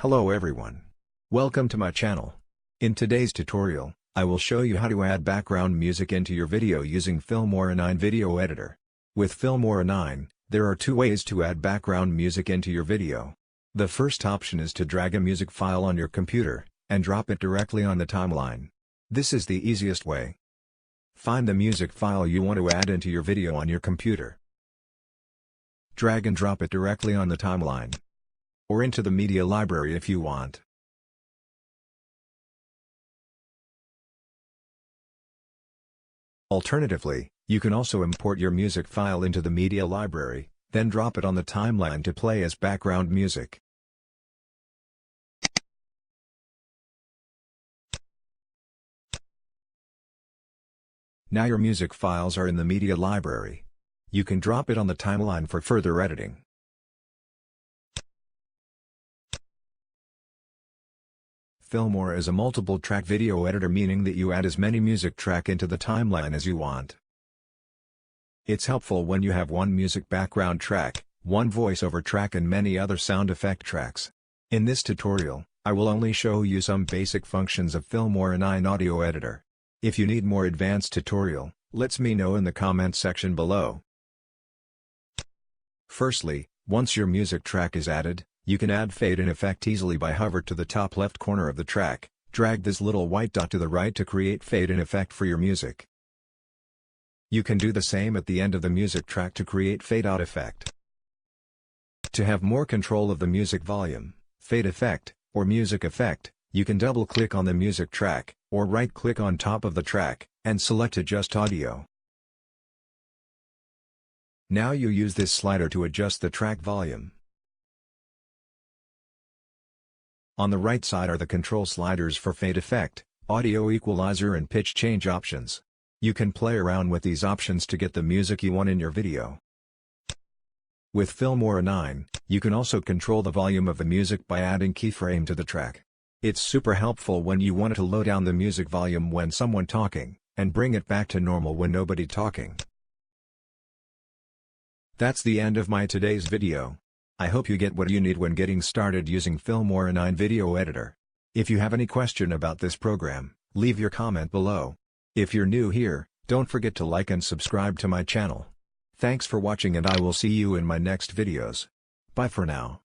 Hello everyone. Welcome to my channel. In today's tutorial, I will show you how to add background music into your video using Filmora 9 Video Editor. With Filmora 9, there are two ways to add background music into your video. The first option is to drag a music file on your computer, and drop it directly on the timeline. This is the easiest way. Find the music file you want to add into your video on your computer. Drag and drop it directly on the timeline, or into the media library if you want. Alternatively, you can also import your music file into the media library, then drop it on the timeline to play as background music. Now your music files are in the media library. You can drop it on the timeline for further editing. Filmora is a multiple-track video editor, meaning that you add as many music track into the timeline as you want. It's helpful when you have one music background track, one voiceover track and many other sound effect tracks. In this tutorial, I will only show you some basic functions of Filmora 9 Audio Editor. If you need more advanced tutorial, let me know in the comment section below. Firstly, once your music track is added, you can add fade-in effect easily by hover to the top left corner of the track, drag this little white dot to the right to create fade-in effect for your music. You can do the same at the end of the music track to create fade-out effect. To have more control of the music volume, fade effect, or music effect, you can double-click on the music track, or right-click on top of the track, and select Adjust Audio. Now you use this slider to adjust the track volume. On the right side are the control sliders for fade effect, audio equalizer and pitch change options. You can play around with these options to get the music you want in your video. With Filmora 9, you can also control the volume of the music by adding keyframe to the track. It's super helpful when you want to low down the music volume when someone talking, and bring it back to normal when nobody talking. That's the end of my today's video. I hope you get what you need when getting started using Filmora 9 Video Editor. If you have any question about this program, leave your comment below. If you're new here, don't forget to like and subscribe to my channel. Thanks for watching and I will see you in my next videos. Bye for now.